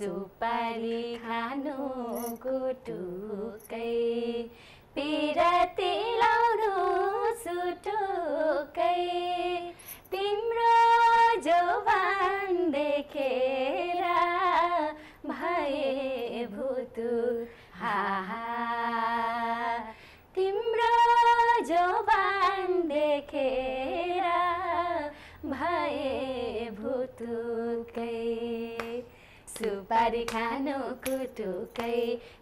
सुपारी खानु कुटुकै पिरती लाउनु सुटुकै तिम्रो जवान देखेर भए भुतु हाहा तिम्रो जवान देखेर भए भुतुकै सुपारी खानु कुटुकै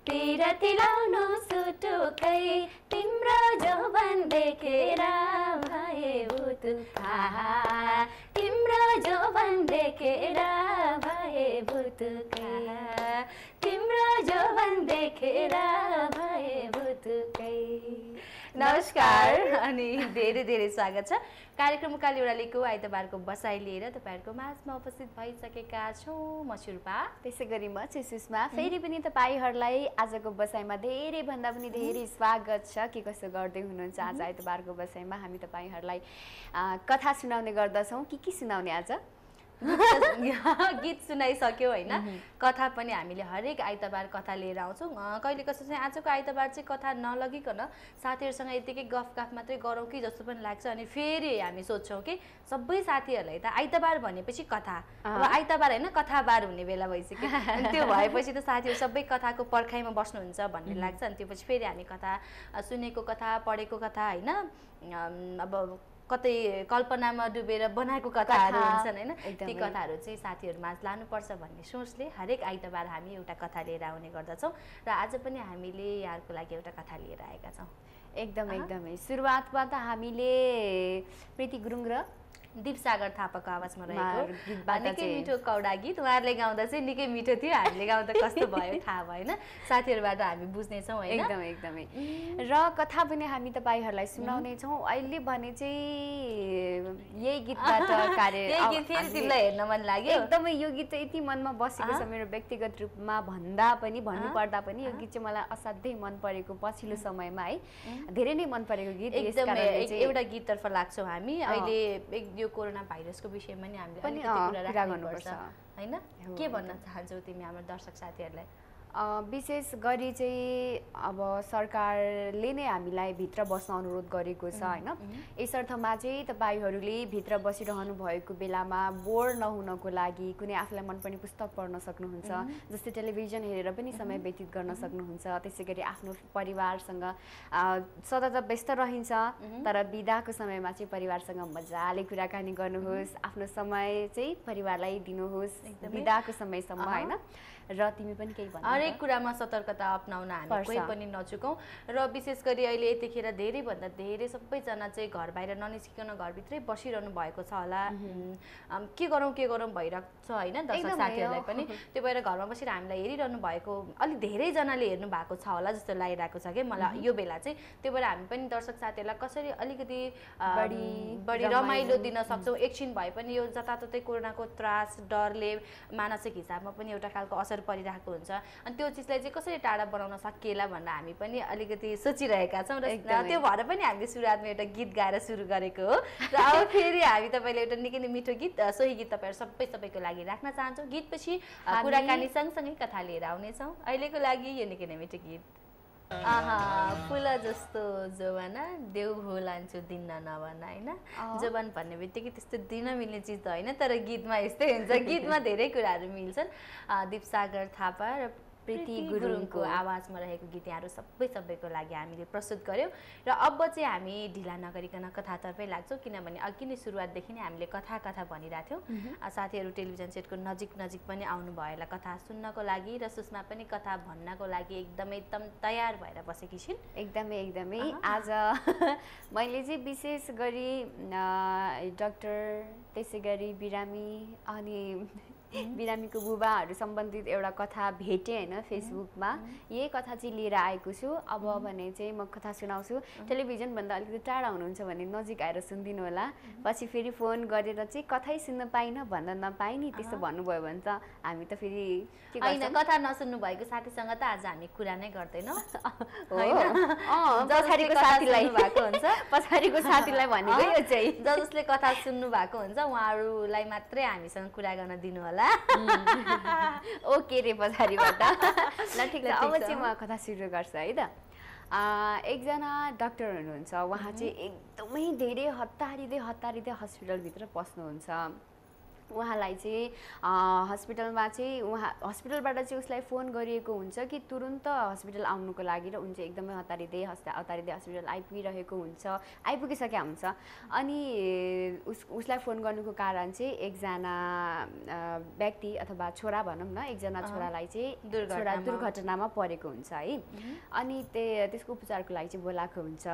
पिरती लाउनु सुटुकै तिम्रो जवान देखेर भए भुतुका तिम्रो जवान देखेर भए भुतुका तिम्रो जवान देखेर भए भुतुकै। नमस्कार अनि धेरै धेरै स्वागत छ कार्यक्रम उकाली ओह्रालीको आइतबारको बसाइ लिएर तपाईहरुको माझमा उपस्थित भइसकेका छौं। म शिल्पा, त्यसैगरी म चाहिँ सुषमा। फेरि पनि तपाईहरुलाई आजको बसाइमा धेरै भन्दा पनि धेरै स्वागत छ। के कसो गर्दै हुनुहुन्छ आज आइतबारको बसाइमा? हामी तपाईहरुलाई कथा सुनाउने गर्दछौं। के सुनाउने आज? गीत सुनाइसक्यो हैन, कथा पनि हामीले हरेक आइतबार कथा लिएर आउँछौं। कहिले कसो चाहिँ आजको आइतबार चाहिँ कथा नलगिकन साथीहरुसँग यतिकै गफगाफ मात्रै गरौँ कि जस्तो पनि लाग्छ। अनि फेरि हामी सोच्छौं कि सबै साथीहरुलाई त आइतबार भनेपछि कथा, अब आइतबार हैन कथाबार हुने बेला भइसक्यो। अनि त्यो भएपछि त साथीहरु सबै कथाको पर्खाइमा बस्नुहुन्छ भन्ने लाग्छ। अनि त्यसपछि फेरि हामी कथा सुनेको कथा पढेको कथा हैन, अब कतै कल्पनामा डुबेर बनाएको कथाहरु हुन्छन् हैन, ती कथाहरु चाहिँ साथीहरु माझ लानुपर्छ भन्ने सोचले हरेक आइतबार हामी एउटा कथा लिएर आउने गर्दछौं। र आज पनि हामीले यहाँहरुको लागि एउटा कथा लिएर आएका छौं। एकदमै सुरुवातमा त हामीले प्रीति गुरुङ र दीपसागर थापाको आवाजमा रहेको निकै मिठो कौडा गीत उहाँहरूले गाउँदा चाहिँ निकै मिठो थियो, हामीले गाउँदा कस्तो भयो थाहा भएन, साथीहरुबाट हामी बुझ्नेछौँ हैन। एकदमै र कथा पनि हामी तपाईहरुलाई सुनाउने छौं। अहिले भने चाहिँ यही गीतबाट यही गीत फेरि तिमीलाई हेर्न मन लाग्यो? एकदमै यो गीत चाहिँ यति मनमा बसेको छ मेरो व्यक्तिगत रूपमा भन्दा पनि भन्नुपर्दा पनि यो गीत चाहिँ मलाई असाध्यै मन परेको पछिल्लो समयमा है, धेरै नै मन परेको गीत। एकदमै एउटा गीततर्फ लाग्छौं हामी। अहिले यो कोरोना भाइरसको विषयमा नि हामीले अलिकति कुरा राख्नुपर्छ हैन। के भन्न चाहन्छौ तिमी हाम्रो दर्शक साथीहरुलाई? विशेष गरी चाहिँ अब सरकारले नै हामीलाई भित्र बस्न अनुरोध गरेको छ हैन। यसर्थमा चाहिँ तपाईहरुले भित्र बसिरहनु भएको बेलामा बोर नहुनको लागि कुनै आफूलाई मनपर्ने पुस्तक पढ्न सक्नुहुन्छ, जस्तै टेलिभिजन हेरेर पनि समय व्यतीत गर्न सक्नुहुन्छ। त्यसैगरी आफ्नो परिवारसँग सदा त व्यस्त रहन्छ, तर बिदाको समयमा चाहिँ परिवारसँग मजाले कुराकानी गर्नुहोस्, आफ्नो समय चाहिँ परिवारलाई दिनुहोस् बिदाको समयसम्म हैन। र तिमी पनि केही भन्नु? हरेक कुरामा सतर्कता अपनाउन हामी कोही पनि नचुकौं। र विशेष गरी अहिले यतिखेर धेरै भन्दा धेरै सबैजना चाहिँ घर बाहिर ननिस्किकन घरभित्रै बसिरहनु भएको छ होला। के गरौँ भइरहेको छ हैन दर्शक साथीहरुलाई पनि। त्यो भएर घरमा बसेर हामीलाई हेरिरहनु भएको अलि धेरै जनाले हेर्नु भएको छ होला जस्तो लागिरहेको छ के मलाई यो बेला चाहिँ। त्यो भएर हामी पनि दर्शक साथीहरुलाई कसरी अलिकति बढी रमाइलो दिन सक्छौं। एकछिन भए पनि यो जताततै कोरोनाको त्रास डरले मानसिक हिसाबमा पनि एउटा खालको असर परिरहेको हुन्छ। अनि त्यो चिजलाई चाहिँ कसरी टाढा बनाउन सकिएला भनेर हामी पनि अलिकति सोचिरहेका छौं। र त्यो भएर पनि हामीले सुरुवातमा एउटा गीत गाएर सुरु गरेको हो। र अब फेरि हामी तपाईले एउटा निकै नै मिठो गीत, सोही गीत तपाईहरु सबैको लागि राख्न चाहन्छौं। गीतपछि कुराकानी सँगसँगै कथा लिएर आउनेछौं। अहिलेको लागि यो निकै नै मिठो गीत। फुल जस्तो जवाना देउ हो लान्छु दिन नभना हैन। जवान भन्ने बित्तिकै त्यस्तो दिन मिल्ने चिज त हैन, तर गीतमा यस्तै हुन्छ। गीतमा धेरै कुराहरू मिल्छन्। दीपसागर थापा र प्रीति गुरुङको आवाजमा रहेको गीत यहाँहरु सबैको लागि हामीले प्रस्तुत गर्यौं। र अब चाहिँ हामी ढिला नगरिकन कथातर्फै लाग्छौं, किनभने अघि नै सुरुवातदेखि नै हामीले कथा भनिराथ्यौं। साथीहरु टेलिभिजन सेटको नजिक पनि आउनु भयो होला कथा सुन्नको लागि, र सुषमा पनि कथा भन्नको लागि एकदम तयार भएर बसेकी छिन्। एकदमै आज मैले चाहिँ विशेष गरी डाक्टर त्यसैगरी बिरामी अनि बिरामीको बुबाहरू सम्बन्धित एउटा कथा भेटे हैन फेसबुकमा। यही कथा चाहिँ लिएर आएको छु। अब भने चाहिँ म कथा सुनाउँछु। टेलिभिजन भन्दा अलिकति टाढा हुनुहुन्छ भने नजिक आएर सुनिदिनु होला। पछि फेरि फोन गरेर चाहिँ कथै सुन्न पाइन भन्न नपाइ नि त्यस्तो भन्नुभयो भने त हामी त फेरि के गर्छौं? हैन कथा नसुन्नु भएको साथीसँग त आज हामी कुरा नै गर्दैनौ हैन। पछाडीको साथीलाई भएको हुन्छ, पछाडीको साथीलाई भनेको यो चाहिँ जसले कथा सुन्नु भएको हुन्छ उहाँहरुलाई मात्रै हामीसँग कुरा गर्न दिनु होला। होला ओके रे पछाडिबाट ल ठिक छ अब चाहिँ म कथा सुरु गर्छु है त एकजना डाक्टर हुनुहुन्छ उहाँ चाहिँ एकदमै धेरै हतारिँदै हस्पिटलभित्र पस्नुहुन्छ उहाँलाई चाहिँ हस्पिटलमा चाहिँ हस्पिटलबाट चाहिँ उसलाई फोन गरिएको हुन्छ कि तुरुन्त हस्पिटल आउनुको लागि र उनी चाहिँ एकदमै हतारिँदै हस्पिटल आइपुगिरहेको हुन्छ आइपुगिसकेका हुन्छ अनि उसलाई फोन गर्नुको कारण चाहिँ एकजना व्यक्ति अथवा छोरा भनौँ न एकजना छोरालाई चाहिँ दुर्घटनामा परेको हुन्छ है अनि त्यसको उपचारको लागि चाहिँ बोलाएको हुन्छ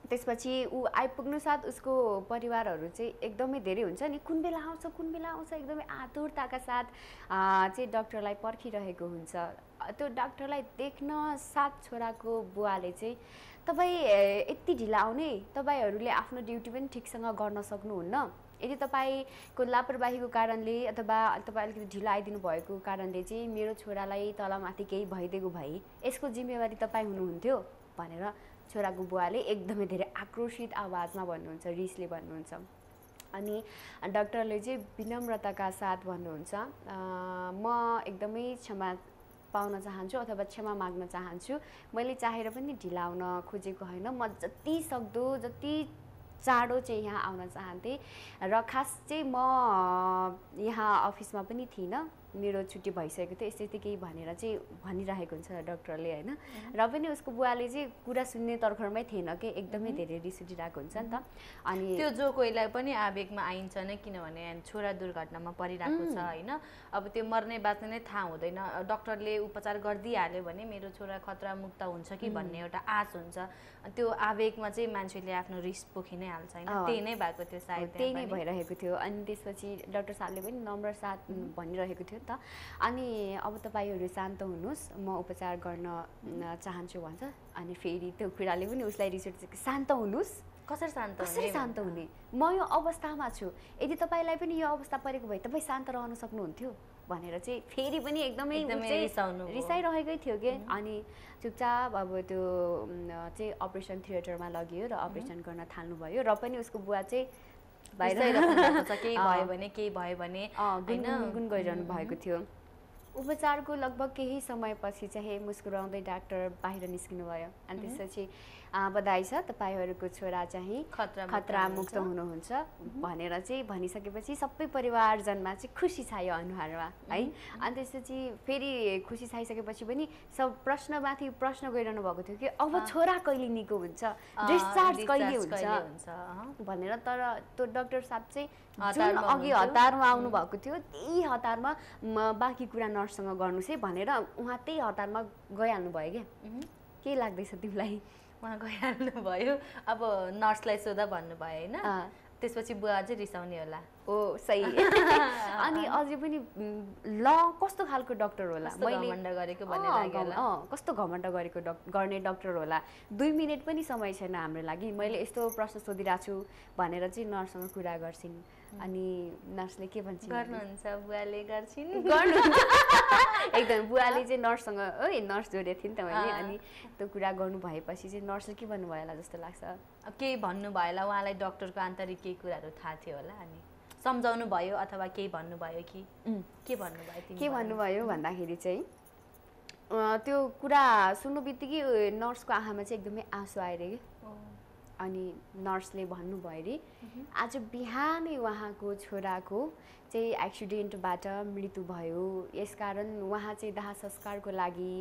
त्यसपछि ऊ आइपुग्नु साथ उसको परिवारहरू चाहिँ एकदमै धेरै हुन्छ नि कुन बेला आउँछ एकदमै आतुरताका साथ चाहिँ डाक्टरलाई पर्खिरहेको हुन्छ त्यो डाक्टरलाई देख्न साथ छोराको बुवाले चाहिँ तपाईँ यति ढिला आउने तपाईँहरूले आफ्नो ड्युटी पनि ठिकसँग गर्न सक्नुहुन्न यदि तपाईँको लापरवाहीको कारणले अथवा तपाईँ अलिकति ढिलो आइदिनु भएको कारणले चाहिँ मेरो छोरालाई तलमाथि केही भइदिएको भए यसको जिम्मेवारी तपाईँ हुनुहुन्थ्यो भनेर छोराको बुवाले एकदमै धेरै आक्रोशित आवाजमा भन्नुहुन्छ रिसले भन्नुहुन्छ अनि डाक्टरले चाहिँ विनम्रताका साथ भन्नुहुन्छ म एकदमै क्षमा पाउन चाहन्छु अथवा क्षमा माग्न चाहन्छु मैले चाहेर पनि ढिलाउन खोजेको होइन म जति सक्दो जति चाँडो चाहिँ यहाँ आउन चाहन्थेँ र खास चाहिँ म यहाँ अफिसमा पनि थिइनँ मेरो छुट्टी भइसकेको थियो यस्तै केही भनेर चाहिँ भनिरहेको हुन्छ डाक्टरले होइन र पनि उसको बुवाले चाहिँ कुरा सुन्ने तर्खरमै थिएन कि एकदमै धेरै रिस उठिरहेको हुन्छ नि त अनि त्यो जो कोहीलाई पनि आवेगमा आइन्छ नै किनभने छोरा दुर्घटनामा परिरहेको छ होइन अब त्यो मर्ने बाँच्ने नै थाहा हुँदैन डाक्टरले उपचार गरिदिइहाल्यो भने मेरो छोरा खतरा मुक्त हुन्छ कि भन्ने एउटा आश हुन्छ त्यो आवेगमा चाहिँ मान्छेले आफ्नो रिस पोखि नै हाल्छ होइन त्यही नै भएको थियो सायद त्यही नै भइरहेको थियो अनि त्यसपछि डाक्टर साहबले पनि नम्र साथ भनिरहेको थियो त अनि अब तपाईहरु शान्त हुनुहोस् म उपचार गर्न चाहन्छु भन्छ अनि फेरि त्यो कुराले पनि उसलाई रिस उठ्छ शान्त हुनुहोस् कसरी शान्त हुने म यो अवस्थामा छु यदि तपाईलाई पनि यो अवस्था परेको भए तपाई शान्त रहन सक्नुहुन्थ्यो भनेर चाहिँ फेरि पनि एकदमै रिसाइरहेकै थियो के अनि चुपचाप अब त्यो चाहिँ अपरेसन थिएटरमा लगियो र अपरेसन गर्न थाल्नु भयो र पनि उसको बुवा चाहिँ केही भयो भने गुनगुन गरिरहनु भएको थियो उपचारको लगभग केही समयपछि चाहिँ मुस्कुराउँदै डाक्टर बाहिर निस्किनु भयो अनि त्यसपछि बधाई छ तपाईहरुको छोरा चाहिँ खतरा मुक्त हुनुहुन्छ भनेर चाहिँ भनिसकेपछि सबै परिवारजनमा चाहिँ खुसी छायो अनुहारमा है अनि त्यसपछि फेरि खुसी छाइसकेपछि पनि सब प्रश्नमाथि प्रश्न गरिरहनु भएको थियो कि अब छोरा कहिले निको हुन्छ डिस्चार्ज कहिले हुन्छ भनेर तर त्यो डाक्टर साहब चाहिँ जुन अघि हतारमा आउनु भएको थियो त्यही हतारमा बाँकी कुरा नर्ससँग गर्नुस् है भनेर उहाँ त्यही हतारमा गइहाल्नु भयो के लाग्दैछ तिमीलाई उहाँ गइहाल्नु भयो अब नर्सलाई सोधा भन्नुभयो हैन त्यसपछि बुवा चाहिँ रिसाउने होला ओ सही अनि अझै पनि ल कस्तो खालको डाक्टर होला मैले घमण्ड गरेको भन्ने लाग्यो होला कस्तो घमण्ड गरेको गर्ने डाक्टर होला 2 मिनेट पनि समय छैन हाम्रो लागि मैले यस्तो प्रश्न सोधिरहेको छु भनेर चाहिँ नर्ससँग कुरा गर्छिन् अनि नर्सले के भन्छिन् गर्नुहुन्छ बुवाले गर्छिन् गर्नुहुन्छ एकदम बुवाले चाहिँ नर्ससँग ओइ नर्स जोडेको थिइन् त मैले अनि त्यो कुरा गर्नु भएपछि चाहिँ नर्सले के भन्नु भयो होला जस्तो लाग्छ अब केही भन्नु भयो होला उहाँलाई डाक्टरको आन्तरिक केही कुराहरू थाहा थियो होला अनि सम्झाउनु भयो अथवा केही भन्नुभयो कि के भन्नुभयो तिमी के भन्नुभयो भन्दाखेरि चाहिँ त्यो कुरा सुन्नु बित्तिकै नर्सको आँखामा चाहिँ एकदमै आँसु आएर के अनि नर्सले भन्नुभयो रे आज बिहानै उहाँको छोराको चाहिँ एक्सिडेन्टबाट मृत्यु भयो यसकारण उहाँ चाहिँ दाह संस्कारको लागि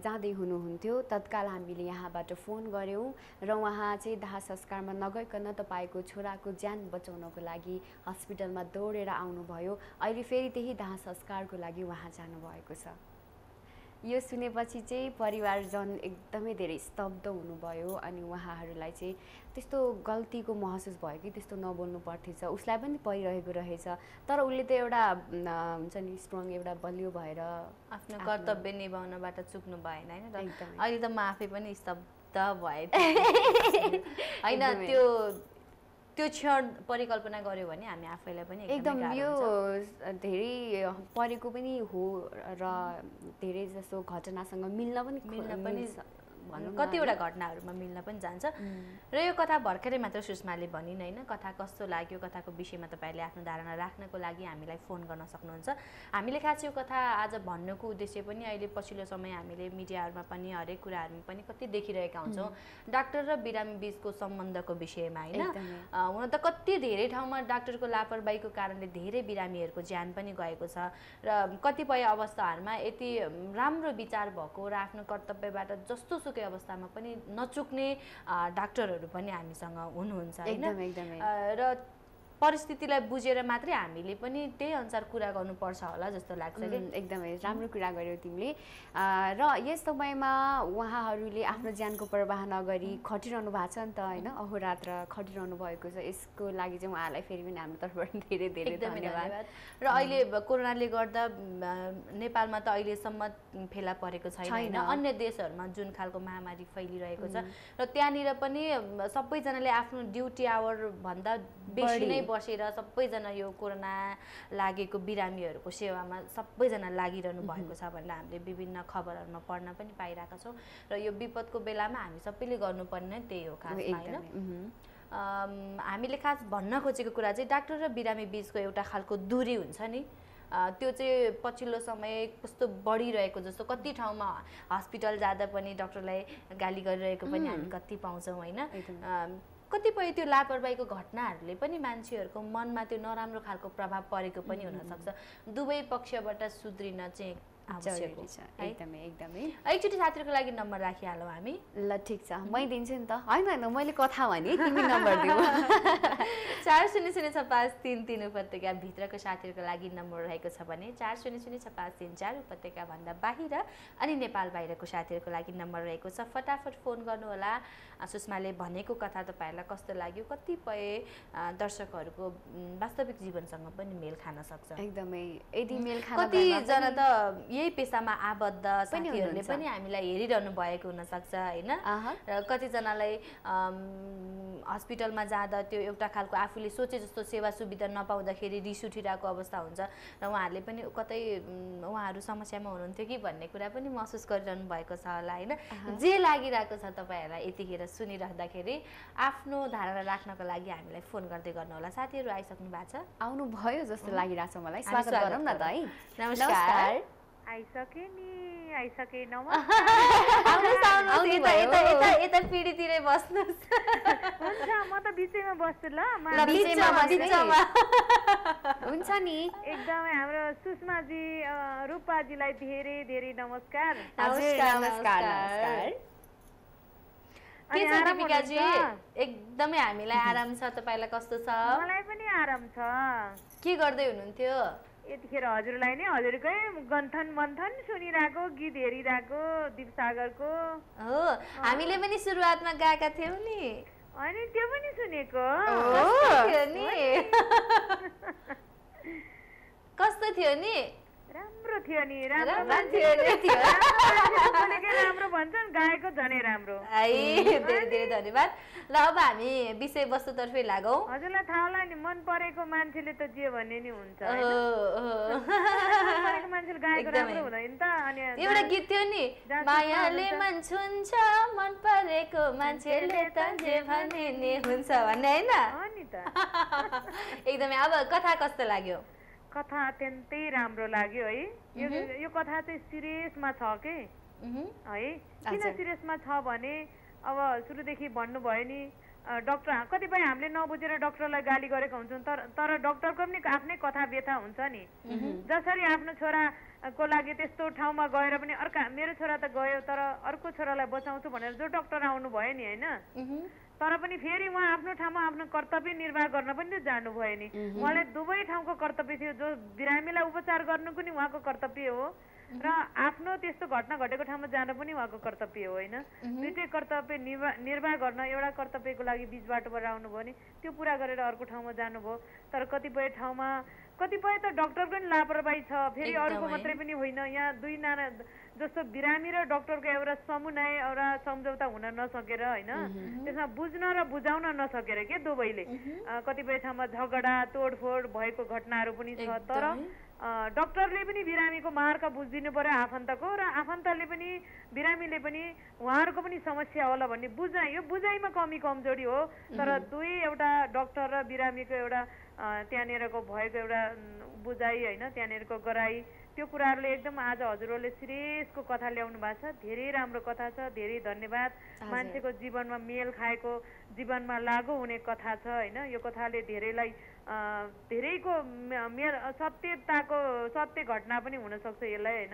जाँदै हुनुहुन्थ्यो तत्काल हामीले यहाँबाट फोन गर्यौं र उहाँ चाहिँ दाह संस्कारमा नगइकन तपाईको छोराको ज्यान बचाउनको लागि हस्पिटलमा दौडेर आउनुभयो अहिले फेरि त्यही दाह संस्कारको लागि उहाँ जानु भएको छ यो सुनेपछि चाहिँ परिवारजन एकदमै धेरै स्तब्ध हुनुभयो अनि उहाँहरूलाई चाहिँ त्यस्तो गल्तीको महसुस भयो कि त्यस्तो नबोल्नु पर्थेछ उसलाई पनि परिरहेको रहेछ तर उसले त एउटा हुन्छ नि स्ट्रङ एउटा बलियो भएर आफ्नो कर्तव्य निभाउनबाट चुक्नु भएन हैन अहिले त म आफै पनि स्तब्ध भए हैन त्यो क्षण परिकल्पना गर्यो भने हामी आफैलाई पनि एकदम यो धेरै परेको पनि हो र धेरै जसो घटनासँग मिल्न पनि भनौँ कतिवटा घटनाहरूमा मिल्न पनि जान्छ। र यो कथा भर्खरै मात्र सुषमाले भनिन् होइन, कथा कस्तो लाग्यो, कथाको विषयमा तपाईँहरूले आफ्नो धारणा राख्नको लागि हामीलाई फोन गर्न सक्नुहुन्छ। हामीले खास यो कथा आज भन्नुको उद्देश्य पनि अहिले पछिल्लो समय हामीले मिडियाहरूमा पनि हरेक कुराहरूमा पनि कति देखिरहेका हुन्छौँ डाक्टर र बिरामी बिचको सम्बन्धको विषयमा होइन। हुन त कति धेरै ठाउँमा डाक्टरको लापरवाहीको कारणले धेरै बिरामीहरूको ज्यान पनि गएको छ र कतिपय अवस्थाहरूमा यति राम्रो विचार भएको र आफ्नो कर्तव्यबाट जस्तो सुकै अवस्थामा पनि नचुक्ने डाक्टरहरू पनि हामीसँग हुनुहुन्छ होइन। र परिस्थितिलाई बुझेर मात्रै हामीले पनि त्यही अनुसार कुरा गर्नुपर्छ होला जस्तो लाग्छ कि। एकदमै राम्रो कुरा गर्यौ तिमीले। र यस समयमा उहाँहरूले आफ्नो ज्यानको परवाह नगरी खटिरहनु भएको छ नि त होइन, अहोरात्र खटिरहनु भएको छ। यसको लागि चाहिँ उहाँलाई फेरि पनि हाम्रो तर्फबाट धेरै धेरै धन्यवाद। र अहिले कोरोनाले गर्दा नेपालमा त अहिलेसम्म फेला परेको छैन, अन्य देशहरूमा जुन खालको महामारी फैलिरहेको छ र त्यहाँनिर पनि सबैजनाले आफ्नो ड्युटी आवर भन्दा बेसी नै बसेर सबैजना यो कोरोना लागेको बिरामीहरूको सेवामा सबैजना लागिरहनु भएको छ भनेर हामीले विभिन्न खबरहरूमा पढ्न पनि पाइरहेका छौँ। र यो विपदको बेलामा हामी सबैले गर्नुपर्ने त्यही हो खासमा होइन। हामीले खास भन्न खोजेको कुरा चाहिँ डाक्टर र बिरामी बिचको एउटा खालको दूरी हुन्छ नि, त्यो चाहिँ पछिल्लो समय कस्तो बढिरहेको जस्तो कति ठाउँमा हस्पिटल जाँदा पनि डाक्टरलाई गाली गरिरहेको पनि हामी कति पाउँछौँ होइन। कतिपय त्यो लापरवाहीको घटनाहरूले पनि मान्छेहरूको मनमा त्यो नराम्रो खालको प्रभाव परेको पनि हुनसक्छ। दुवै पक्षबाट सुध्रिन चाहिँ आवश्यक छ। एकदमै एकदमै। एकचोटि साथीहरूको लागि नम्बर राखिहालौँ हामी। ल ठिक छ, मै दिन्छु नि त। होइन मैले कथा भने तिमी नम्बर दिऊ। 40065333 उपत्यका भित्रको साथीहरूको लागि नम्बर रहेको छ भने 40065334 उपत्यका भन्दा बाहिर अनि नेपाल बाहिरको साथीहरूको लागि नम्बर रहेको छ। फटाफट फोन गर्नुहोला। सुषमाले भनेको कथा तपाईँहरूलाई कस्तो लाग्यो, कतिपय दर्शकहरूको वास्तविक जीवनसँग पनि मेल खान सक्छ। एकदमै। यदि मेल खान कतिजना त यही पेसामा आबद्ध साथीहरूले पनि हामीलाई हेरिरहनु भएको हुनसक्छ होइन। र कतिजनालाई हस्पिटलमा जाँदा त्यो एउटा खालको आफूले सोचे जस्तो सेवा सुविधा नपाउँदाखेरि रिस उठिरहेको अवस्था हुन्छ र उहाँहरूले पनि कतै उहाँहरू समस्यामा हुनुहुन्थ्यो कि भन्ने कुरा पनि महसुस गरिरहनु भएको छ होला होइन। जे लागिरहेको छ तपाईँहरूलाई यतिखेर सुनिराख्दाखेरि आफ्नो धारणा राख्नको लागि हामीलाई फोन गर्दै गर्नुहोला। साथीहरू आइसक्नु भएको छ, आउनु भयो जस्तो लागिरहेको छ मलाई। स्वागत गरौँ न त है। नमस्कार। आइसके नि आइसके यता पिँढीतिरै बस्नुहोस्। हुन्छ म त बिचैमा बस्छु ल। हुन्छ नि। एकदमै हाम्रो सुषमाजी रूपाजीलाई धेरै धेरै नमस्कार। के छ दीपिकाजी? एकदमै हामीलाई आराम छ, तपाईँलाई कस्तो छ? मलाई पनि आराम छ। के गर्दै हुनुहुन्थ्यो यतिखेर? हजुरलाई नै हजुरकै गन्थन मन्थन सुनिरहेको, गीत हेरिरहेको दिपसागरको। हो, हामीले पनि सुरुवातमा गाएका थियौँ नि। अनि त्यो पनि सुनेको। कस्तो थियो नि? राम्रो थियो नि। राम्रो भन्छन्, गाएको झनै राम्रो। धेरै धेरै धन्यवाद। ल अब हामी विषयवस्तुतर्फै लागौँ। हजुरलाई थाहा होला नि, मन परेको मान्छेले त जे भने नि हुन्छ। मान्छेले गाएको राम्रो हुँदैन त। अनि एउटा गीत थियो नि, मायाले मन छुन्छ मन परेको मान्छेले त जे भने नि हुन्छ भन्ने होइन। एकदमै। अब कथा कस्तो लाग्यो? कथा अत्यन्तै राम्रो लाग्यो है। यो कथा चाहिँ सिरियसमा छ के है। किन सिरियसमा छ भने अब सुरुदेखि भन्नुभयो नि, डाक्टर कतिपय हामीले नबुझेर डाक्टरलाई गाली गरेको हुन्छौँ, तर डाक्टरको पनि आफ्नै कथा व्यथा हुन्छ नि। जसरी आफ्नो छोराको लागि त्यस्तो ठाउँमा गएर पनि मेरो छोरा त गयो तर अर्को छोरालाई बचाउँछु भनेर जो डाक्टर आउनुभयो नि होइन, तर पनि फेरि उहाँ आफ्नो ठाउँमा आफ्नो कर्तव्य निर्वाह गर्न पनि त जानुभयो नि। उहाँले दुवै ठाउँको कर्तव्य थियो। जो बिरामीलाई उपचार गर्नु पनि उहाँको कर्तव्य हो र आफ्नो त्यस्तो घटना घटेको ठाउँमा जानु पनि उहाँको कर्तव्य हो होइन। दुईटै कर्तव्य निर्वाह गर्न, एउटा कर्तव्यको लागि बिच बाटोबाट आउनुभयो नि, त्यो पुरा गरेर अर्को ठाउँमा जानुभयो। तर कतिपय ठाउँमा कतिपय त डाक्टरको पनि लापरवाही छ, फेरि अरूको मात्रै पनि होइन। यहाँ दुई नाना जस्तो बिरामी र डाक्टरको एउटा समन्वय एउटा सम्झौता हुन नसकेर होइन, त्यसमा बुझ्न र बुझाउन नसकेर के दुवैले कतिपय ठाउँमा झगडा तोडफोड भएको घटनाहरू पनि छ। तर डक्टरले पनि बिरामीको मार्का बुझिदिनु पर्यो आफन्तको, र आफन्तले पनि बिरामीले पनि उहाँहरूको पनि समस्या होला भन्ने बुझाइ, यो बुझाइमा कमी कमजोरी हो। तर दुई एउटा डक्टर र बिरामीको एउटा त्यहाँनिरको भएको एउटा बुझाइ होइन, त्यहाँनिरको गराइ, त्यो कुराहरूले एकदम आज हजुरहरूले सिरियसको कथा ल्याउनु भएको छ। धेरै राम्रो कथा छ, धेरै धन्यवाद। मान्छेको जीवनमा मेल खाएको, जीवनमा लागु हुने कथा छ होइन। यो कथाले धेरैलाई धेरैको सत्य घटना पनि हुनसक्छ यसलाई होइन।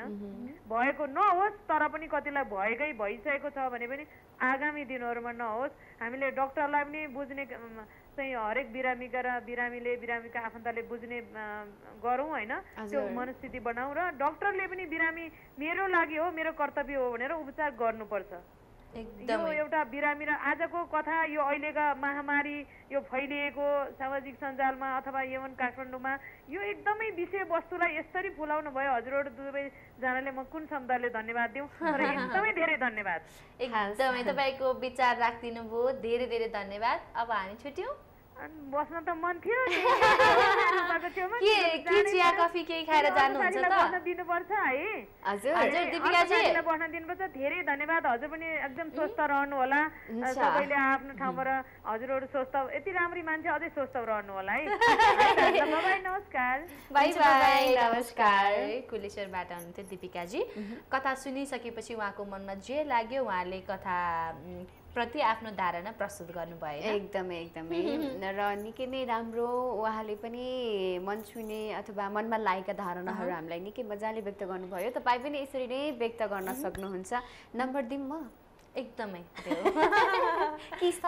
भएको नहोस् तर पनि कतिलाई भएकै भइसकेको छ भने पनि आगामी दिनहरूमा नहोस्। हामीले डक्टरलाई पनि बुझ्ने चाहिँ हरेक बिरामीका र बिरामीका आफन्तले बुझ्ने गरौँ होइन, त्यो मनस्थिति बनाऊ, र डक्टरले पनि बिरामी मेरो लागि हो, मेरो कर्तव्य हो भनेर उपचार गर्नुपर्छ। यो एउटा बिरामी र आजको कथा, यो अहिलेका महामारी यो फैलिएको सामाजिक सञ्जालमा अथवा यमन काठमाडौँमा यो एकदमै विषयवस्तुलाई यसरी फुलाउनु भयो। हजुरहरू दुवैजनाले म कुन शब्दले धन्यवाद दिउँ, तर एकदमै धेरै धन्यवाद। एकदमै तपाईँको विचार राखिदिनु भयो, धेरै धेरै धन्यवाद। अब हामी छुट्यौँ, बस्न त मन थियो, चिया कफी केही खाएर जानुहुन्छ त? बस्न दिनुपर्छ है हजुर दिपिकाजी, बस्न दिनुपर्छ। धेरै धन्यवाद। हजुर पनि एकदम स्वस्थ रहनु होला, सबैले आफ्नो ठाउँमा हजुरहरू स्वस्थ, यति राम्री मान्छे अझै स्वस्थ रहनु होला है। बाई नमस्कार। बाई बाई नमस्कार। कुलेश्वरबाट हुनुहुन्थ्यो दिपिकाजी। कथा सुनिसकेपछि उहाँको मनमा जे लाग्यो उहाँले कथा प्रति आफ्नो धारणा प्रस्तुत गर्नुभयो। एकदमै र निकै नै राम्रो। उहाँले पनि मन छुने अथवा मनमा लागेका धारणाहरू हामीलाई निकै मजाले व्यक्त गर्नुभयो। तपाईँ पनि यसरी नै व्यक्त गर्न सक्नुहुन्छ। नम्बर दिउँ म? एकदमै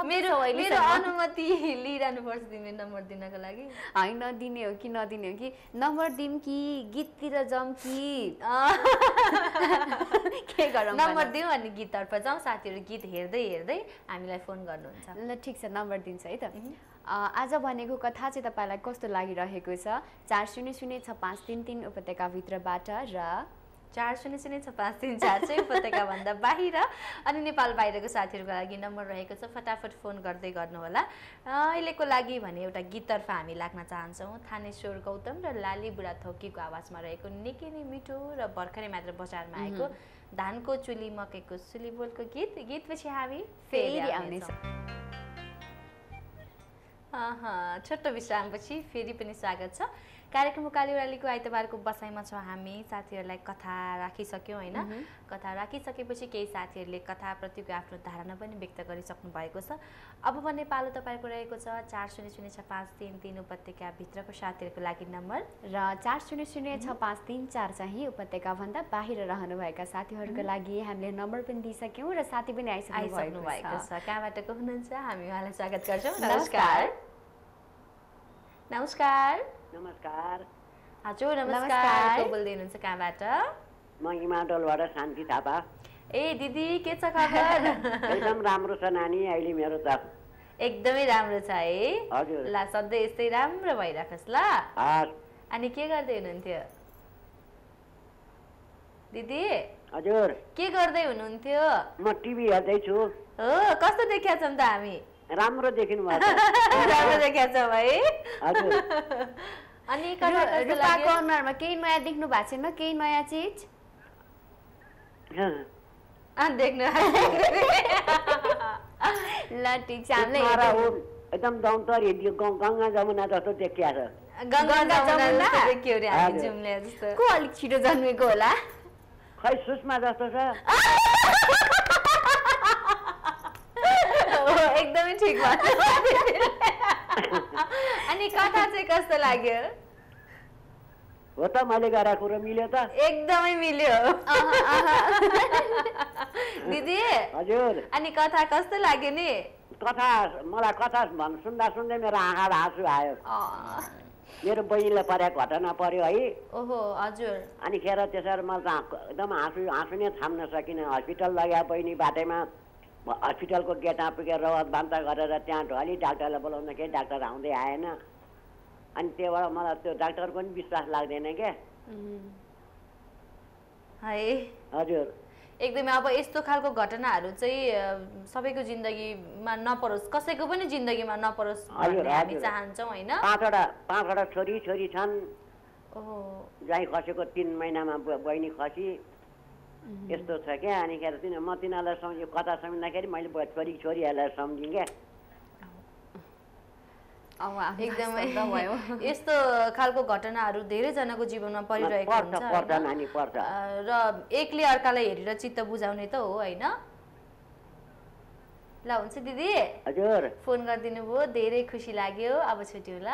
मेरो अनुमति लिइरहनु पर्छ तिमीले नम्बर दिनको लागि? होइन, दिने हो कि नदिने हो कि? नम्बर दिउँ कि गीततिर जाउँ कि के गरौँ? नम्बर दिउँ अनि गीततर्फ जाउँ। साथीहरू गीत हेर्दै हेर्दै हामीलाई फोन गर्नुहुन्छ। ल ठिक छ, नम्बर दिन्छ है त। आज भनेको कथा चाहिँ तपाईँलाई कस्तो लागिरहेको छ? 40065333 उपत्यकाभित्रबाट र 40065344 चाहिँ उपत्यकाभन्दा बाहिर अनि नेपाल बाहिरको साथीहरूको लागि नम्बर रहेको छ। फटाफट फोन गर्दै गर्नुहोला। अहिलेको लागि भने एउटा गीततर्फ हामी लाग्न चाहन्छौँ। थानेश्वर गौतम र लाली बुढा थोकीको आवाजमा रहेको निकै नै मिठो र भर्खरै मात्र बजारमा आएको धानको चुली मकैको सुली बोलको गीतपछि हामी फेरि आउनेछौँ। छोटो विश्रामपछि फेरि पनि स्वागत छ। कार्यक्रम उकाली ओह्रालीको आइतबारको बसाइमा छौँ हामी। साथीहरूलाई कथा राखिसक्यौँ होइन। कथा राखिसकेपछि केही साथीहरूले कथाप्रतिको आफ्नो धारणा पनि व्यक्त गरिसक्नु भएको छ। अब भने पालो तपाईँको रहेको छ 40065333 उपत्यकाभित्रको साथीहरूको लागि नम्बर र 40065344 चाहिँ उपत्यकाभन्दा बाहिर रहनुभएका साथीहरूको लागि हामीले नम्बर पनि दिइसक्यौँ र साथी पनि आइसक्नु भएको छ। कहाँबाट को हुनुहुन्छ? हामी उहाँलाई स्वागत गर्छौँ। नमस्कार। नमस्कार। नमस्कार। हजुर नमस्कार। को बोल्दै हुनुहुन्छ? कहाँबाट? म हिमाडलबाट शान्ति थापा। ए दिदी के छ खबर? एकदम राम्रो छ नानी, अहिले मेरो त एकदमै राम्रो छ है। हजुर। ल सधैँ यस्तै राम्रो भइराखोस् ल। अनि के गर्दै हुनुहुन्थ्यो दिदी? हजुर। के गर्दै हुनुहुन्थ्यो? म टिभी हेर्दैछु। हो, कस्तो देखिया छौँ त हामी? राम्रो देखिनु भएको छ। राम्रो देखिया छौँ है। हजुर। अनि रुपाको अनुहारमा केही नयाँ देख्नु भएको छैन? केही नयाँ चिज देख्नु? ल ठिक छ। हामीलाई एकदम दौतर हिँड्यो, गङ्गा जमुना जस्तो देखिया छ। गङ्गा जमुना देखियो रे हामी जुम्ले जस्तो। को अलिक छिटो जन्मेको होला? खै सुषमा जस्तो छ। एकदमै ठिक भयो। अनि कथा चाहिँ कस्तो लाग्यो? हो त, मैले गरेको कुरो मिल्यो त? एकदमै मिल्यो। दिदी हजुर। अनि कथा कस्तो लाग्यो नि? कथा मलाई कथा सुन्दा सुन्दै मेरो आँखाबाट आँसु आयो। मेरो बहिनीलाई परेको घटना पर्यो है। ओहो हजुर। अनि खेर त्यसरी मलाई त एकदम आँसु नै थाम्न सकिनँ। हस्पिटल लग्यो बहिनी, बाटैमा हस्पिटलको गेटमा पुगेर रगत बान्ता गरेर त्यहाँ ढली डाक्टरलाई बोलाउँदाखेरि डाक्टर आउँदै आएन। अनि त्योबाट मलाई त्यो डाक्टरको पनि विश्वास लाग्दैन क्या है। हजुर। एकदमै अब यस्तो खालको घटनाहरू चाहिँ सबैको जिन्दगीमा नपरोस्, कसैको पनि जिन्दगीमा नपरोस् भन्ने हामी चाहन्छौँ होइन। पाँचवटा छोरी छन्, ज्वाइँ खसेको 3 महिनामा बहिनी खसी यस्तो छ क्या। अनि म तिनीहरूलाई सम्झियो कथा सम्झिँदाखेरि मैले छोरीहरूलाई सम्झिँ क्या। एकदमै यस्तो खालको घटनाहरू धेरैजनाको जीवनमा परिरहेको हुन्छ र एकले अर्कालाई हेरेर चित्त बुझाउने त हो होइन। ल हुन्छ दिदी, हजुर फोन गरिदिनु भयो, धेरै खुसी लाग्यो। अब छुट्यौँ ल।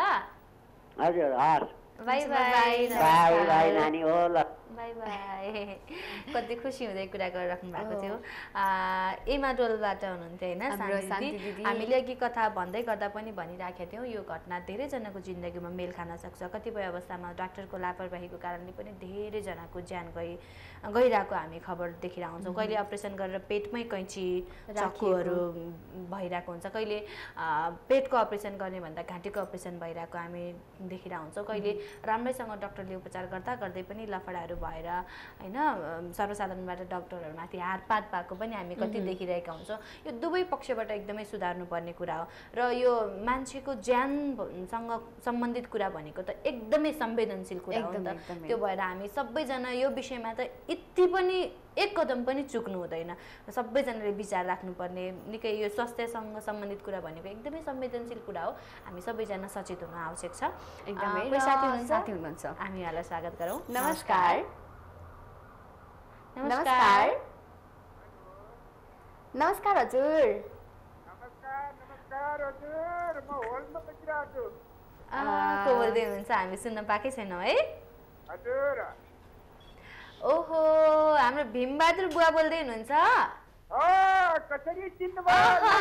हजुर हस्, बाई बाई। बाई बाई नानी हो ल, बाई बाई। कति खुसी हुँदै कुरा गरिराख्नु भएको थियो। एमाडोलबाट हुनुहुन्थ्यो होइन शान्ति दिदी। हामीले अघि कथा भन्दै गर्दा पनि भनिराखेका थियौँ यो घटना धेरैजनाको जिन्दगीमा मेल खान सक्छ। कतिपय अवस्थामा डाक्टरको लापरवाहीको कारणले पनि धेरैजनाको ज्यान गइरहेको हामी खबर देखिरहन्छौँ। कहिले अपरेसन गरेर पेटमै कैँची चाकुहरू भइरहेको हुन्छ, कहिले पेटको अपरेसन गर्ने भन्दा घाँटीको अपरेसन भइरहेको हामी देखिरहन्छौँ, कहिले राम्रैसँग डक्टरले उपचार गर्दा गर्दै पनि लफडाहरू भएर होइन सर्वसाधारणबाट डक्टरहरूमाथि हातपात भएको पनि हामी कति देखिरहेका हुन्छौँ। यो दुवै पक्षबाट एकदमै सुधार्नुपर्ने कुरा हो र यो मान्छेको ज्यानसँग सम्बन्धित कुरा भनेको त एकदमै संवेदनशील कुरा हो नि त। त्यो भएर हामी सबैजना यो विषयमा त यति पनि एक कदम पनि चुक्नु हुँदैन। सबैजनाले विचार राख्नुपर्ने निकै यो स्वास्थ्यसँग सम्बन्धित कुरा भनेको एकदमै संवेदनशील कुरा हो। हामी सबैजना सचेत हुन आवश्यक छ। एकदमै साथी हुनुहुन्छ, हामी यहाँलाई स्वागत गरौँ। नमस्कार। नमस्कार नमस्कार हजुर। नमस्कार हजुर, म होलमा बसिरहेको छु। को बोल्दै हुनुहुन्छ? हामी सुन्न पाएकै छैनौँ है। हजुर। ओहो, हाम्रो भीमबहादुर बुवा बोल्दै हुनुहुन्छ? कसरी चिन्नुभयो?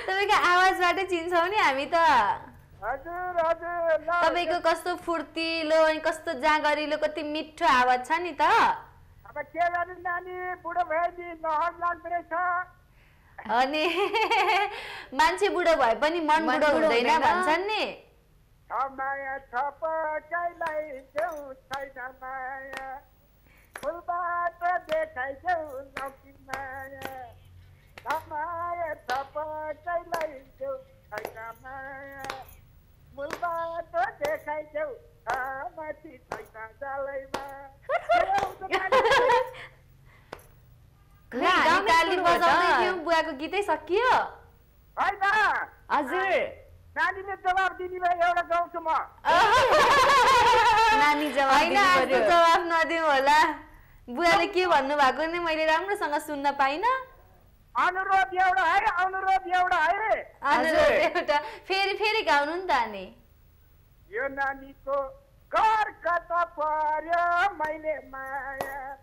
तपाईँको आवाजबाटै चिन्छौँ नि हामी त। हजुर हजुर। तपाईँको कस्तो फुर्तिलो अनि कस्तो जाँगरिलो कति मिठो आवाज छ नि त। अब के गर्नु नानी, बुढो भयो नि, लहर लाग्दो रहेछ। अनि मान्छे बुढो भए पनि मन बुढो हुँदैन भन्छन् नि। माया छ पकाइलाई देऊ छैन माया, फुलबाट देखाइदेऊ नौकी माया। माया छ पकाइलाई देऊ छैन माया, फुलबाट देखाइदेऊ माथि छैन जालैमा। बुवाको गीतै सकियो होइन हजुर। नानीले जवाब दिने भए एउटा गाउँछु म। नानी जवाब नदिउँ होला। बुवाले के भन्नु भएको नि मैले राम्रोसँग सुन्न पाइनँ। अनुरोध एउटा है, अनुरोध एउटा है। अनुरोध एउटा फेरि गाउनु नि त नि। यो नानीको घर कता पर्यो मैले माया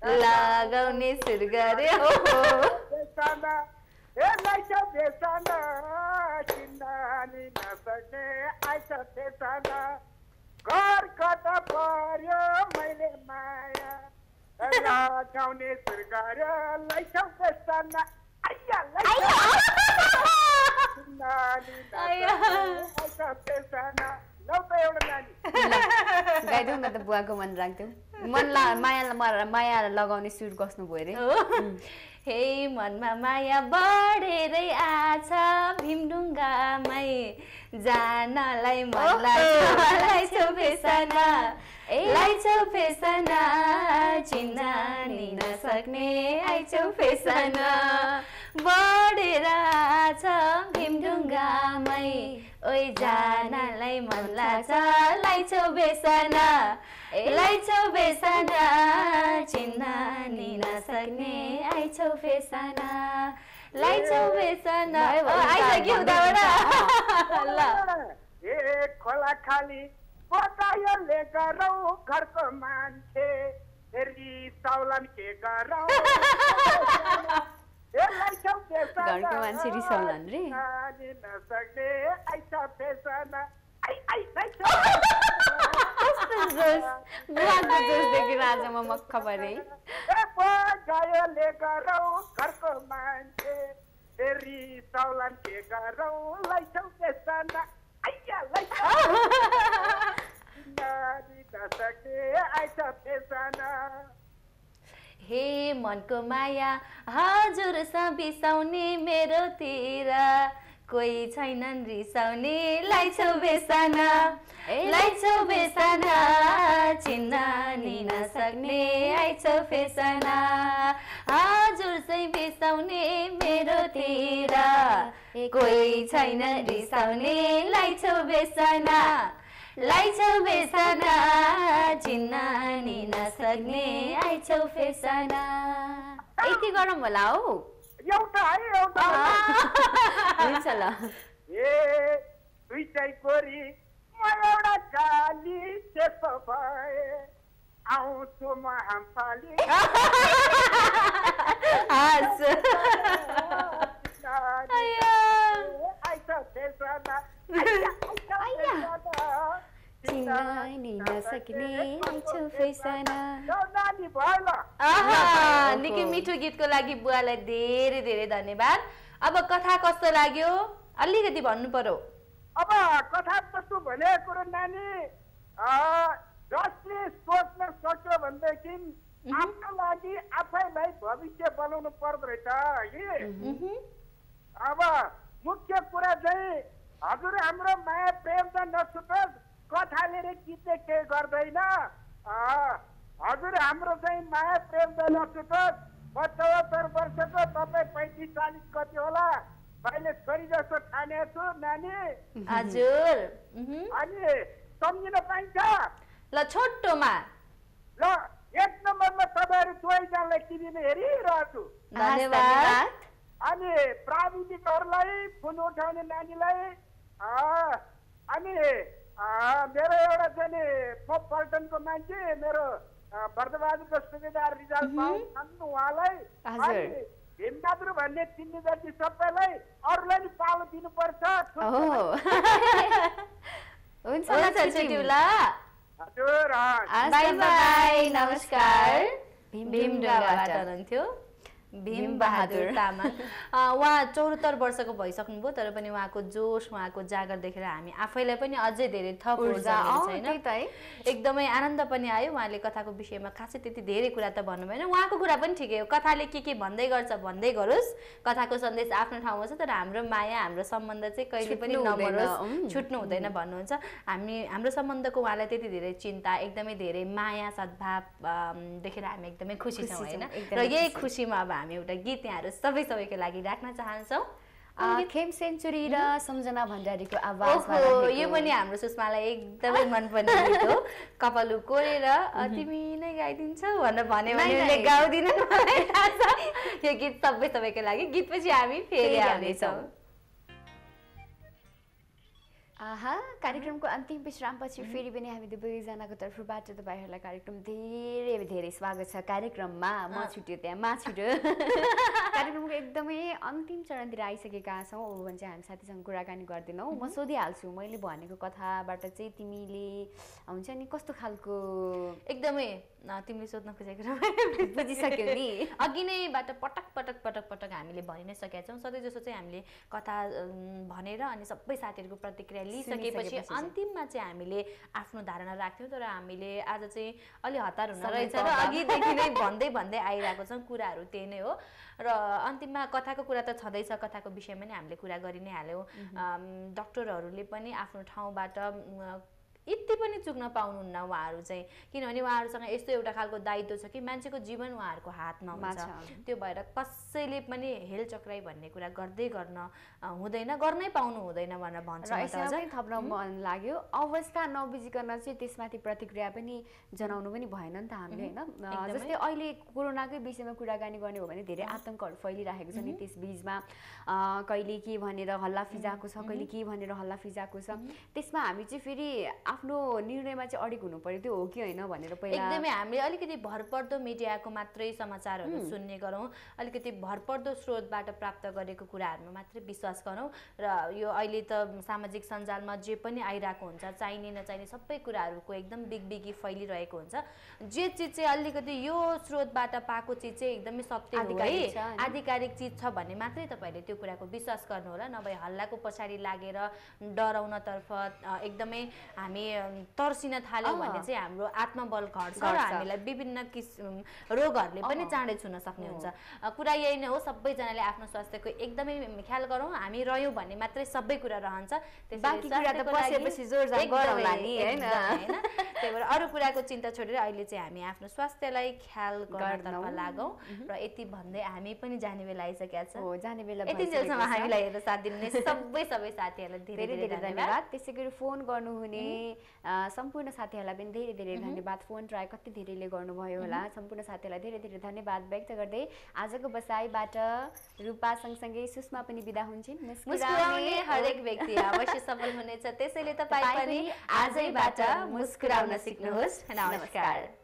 लगाउने सुर गरे हो। बेसाना चिन्दानी नसक्ने आइस बेसाना, घर कता पर्यो मैले माया लगाउने सुर गरे लैछौ बेसाना। गाइदेऊ न त, बुवाको मन राख्देऊ। माया लगाउने सुर कस्नु भयो रे। हे मनमा माया बढेरै आछ, भीमढुङ्गामै जानलाई मन लाग्छ। लाइछौ फेसना, लाइछौ फेसना, चिन्न नि नसक्ने आइछौ फेसना। बढेर आछ भीमढुङ्गामै, ओइ जानलाई मन लाग्छ। लाइछौ बेसना, लाइछौ बेसना, चिन्न नि नसक्ने आइछौ फेसना। लाइछौ बेसना। आइसक्यो उताबाट। ल खोला खाली बतायोले गरौँ घरको मान्छे, रिसाउलन के गरौँ। घरको मान्छे रिसाउलन रे। नसक्ने आइछ फेसना। बुवाको जोस देखेर आज म मक्ख परेँ। गायोले गरौँ घरको मान्छे, रिसाउलन के गरौँ लैछौ फेसना। नसक्ने आइछ फेसना। हे मनको माया हजुर बिसाउने मेरोतिर, कोही छैनन् रिसाउने लाइछौ बेसाना लाइछौ बेसाना चिन्न नि नसक्ने आइछौ फेसना हजुर चाहिँ बेसाउने मेरोतिर कोही छैन रिसाउने लाइछौ बेसाना लाइछौ बेसाना चिन्न नि नसक्ने आइछौ फेसना यति गरम होला हौ एउटा है एउटा हुन्छ ल ए दुईटै कोरी म एउटा गाली त्यसो भए आउँछु म हामफाली आइछ फेसना निकै मिठो गीतको लागि बुवालाई धेरै धेरै धन्यवाद। अब कथा कस्तो लाग्यो अलिकति भन्नु पर्यो। अब कथा कस्तो भने कुरो नानी जसले सोच्न सक्यो भनेदेखि आफ्नो लागि आफैलाई भविष्य बनाउनु पर्दो रहेछ कि। अब मुख्य कुरा चाहिँ हजुर हाम्रो माया प्रेम त नछुटोस् कथाले गीतले केही गर्दैन। हजुर हाम्रो चाहिँ माया प्रेम त नछुटोस्। म 74 वर्षको तपाईँ 35-40 कति होला मैले छोरी जस्तो ठानेको छु नानी। हजुर अनि सम्झिन पाइन्छ ल छोटोमा ल 1 नम्बरमा तपाईँहरू दुवैजनालाई किनिने हेरिरहेको छु। धन्यवाद। अनि प्राविधिकहरूलाई फोन उठाउने नानीलाई अनि मेरो एउटा चाहिँ पल्टनको मान्छे मेरो बर्दबहादुरको सुबेदार रिजाल पाउनु उहाँलाई अनि भीमबहादुर भन्ने चिन्ने जति सबैलाई अरूलाई नि पालो दिनुपर्छ। हुन्छ हजुर बाई बाई नमस्कार। भीमडुङ्गाबाट हुनुहुन्थ्यो भीमबहादुर तामाङ। उहाँ 74 वर्षको भइसक्नुभयो तर पनि उहाँको जोस उहाँको जागर देखेर हामी आफैलाई पनि अझै धेरै थप ऊर्जा आउँछ हैन। एकदमै आनन्द पनि आयो। उहाँले कथाको विषयमा खासै त्यति धेरै कुरा त भन्नु भएन। उहाँको कुरा पनि ठिकै हो कथाले के भन्दै गर्छ भन्दै गरोस्। कथाको सन्देश आफ्नो ठाउँमा छ तर हाम्रो माया हाम्रो सम्बन्ध चाहिँ कहिले पनि नमरोस् छुट्नु हुँदैन भन्नुहुन्छ। हाम्रो सम्बन्धको उहाँलाई त्यति धेरै चिन्ता एकदमै धेरै माया सद्भाव देखेर हामी एकदमै खुसी छौँ हैन। र यही खुसीमा अब हामी एउटा गीत यहाँहरू सबैको लागि राख्न चाहन्छौँ। खेम सेन्चुरी र सम्झना भण्डारीको आवाजमा यो पनि हाम्रो सुषमालाई एकदमै मनपर्ने गीत हो। कपालु कोरेर तिमी नै गाइदिन्छौ भनेर भन्यो भने उनले गाउँदिन मलाई थाहा छ। यो गीत सबैको लागि गीतपछि हामी फेरि आउनेछौँ। कार्यक्रमको अन्तिम विश्रामपछि फेरि पनि हामी दुवैजनाको तर्फबाट तपाईँहरूलाई कार्यक्रम धेरै धेरै स्वागत छ। कार्यक्रममा म छुट्यो त्यहाँ मा छुट्यो कार्यक्रमको एकदमै अन्तिम चरणतिर आइसकेका छौँ। अब भने चाहिँ हामी साथीसँग कुराकानी गर्दैनौँ। म सोधिहाल्छु मैले भनेको कथाबाट चाहिँ तिमीले हुन्छ नि कस्तो खालको एकदमै तिमीले सोध्न खोजेको बुझिसक्यो नि अघि नैबाट पटक हामीले भनि नै सकेका छौँ। सधैँ जसो चाहिँ हामीले कथा भनेर अनि सबै साथीहरूको प्रतिक्रिया लिइसकेपछि अन्तिममा चाहिँ हामीले आफ्नो धारणा राख्थ्यौँ तर हामीले आज चाहिँ अलि हतार हुन रहेछ र अघिदेखि नै भन्दै आइरहेको छौँ। कुराहरू त्यही नै हो र अन्तिममा कथाको कुरा त छँदैछ। कथाको विषयमा नि हामीले कुरा गरि नै हाल्यौँ। डाक्टरहरूले पनि आफ्नो ठाउँबाट यति पनि चुक्न पाउनुहुन्न उहाँहरू चाहिँ किनभने उहाँहरूसँग यस्तो एउटा खालको दायित्व छ कि मान्छेको जीवन उहाँहरूको हातमा हुन्छ। त्यो भएर कसैले पनि हेलचक्राइ भन्ने कुरा गर्दै गर्न हुँदैन गर्नै पाउनु हुँदैन भनेर भन्छ। थप्न मन लाग्यो अवस्था नबुझिकन चाहिँ त्यसमाथि प्रतिक्रिया पनि जनाउनु पनि भएन नि त हामीले हैन। जस्तै अहिले कोरोनाकै विषयमा कुराकानी गर्ने हो भने धेरै आतंकहरू फैलिरहेको छ नि त्यस बीचमा कहिले के भनेर हल्ला फिजाको छ कहिले के भनेर हल्ला फिजाको छ। त्यसमा हामी चाहिँ फेरि आफ्नो निर्णयमा चाहिँ अडिग हुनु पर्यो त्यो हो कि होइन भनेर पहिला एकदमै हामीले अलिकति भरपर्दो मिडियाको मात्रै समाचारहरू सुन्ने गरौँ। अलिकति भरपर्दो स्रोतबाट प्राप्त गरेको कुराहरूमा मात्रै विश्वास गरौँ र यो अहिले त सामाजिक सञ्जालमा जे पनि आइरहेको हुन्छ चाहिने नचाहिने सबै कुराहरूको एकदम बिगबिगी फैलिरहेको हुन्छ। जे चिज चाहिँ अलिकति यो स्रोतबाट पाएको चिज चाहिँ एकदमै सत्य हो है आधिकारिक चिज छ भने मात्रै तपाईँले त्यो कुराको विश्वास गर्नु होला। नभए हल्लाको पछाडि लागेर डराउनतर्फ एकदमै हामी तर्सिन थाल्यौँ भने चाहिँ हाम्रो आत्मबल घट्छ र हामीलाई विभिन्न रोगहरूले पनि चाँडै छुन सक्ने हुन्छ। कुरा यही नै हो, सबैजनाले आफ्नो स्वास्थ्यको एकदमै ख्याल गरौँ। हामी रह्यौँ भने मात्रै सबै कुरा रहन्छ, बाँकी कुरा त पसेपछि जोरजान गरौँला नि हैन। त्यही भएर अरू कुराको चिन्ता छोडेर अहिले चाहिँ हामी आफ्नो स्वास्थ्यलाई ख्याल गर्नतर्फ लागौँ र यति भन्दै हामी पनि जाने बेला आइसकेका छ। हो, जाने बेला यति जेलसम्म हामीलाई हेरेर साथ दिनुहुने सबै साथीहरूलाई धेरै धेरै धन्यवाद। त्यसै गरी फोन गर्नुहुने सम्पूर्ण साथीहरूलाई पनि धेरै धेरै धन्यवाद। फोन ट्राई कति धेरैले गर्नुभयो होला, सम्पूर्ण साथीहरूलाई धेरै धेरै धन्यवाद व्यक्त गर्दै आजको बसाइबाट रूपा सँगसँगै सुषमा पनि बिदा हुन्छन्। मुस्कुराउने हरेक व्यक्ति अवश्य सफल हुनेछ, त्यसैले तपाईँ पनि आजैबाट मुस्कुराउन सिक्नुहोस्। नमस्कार।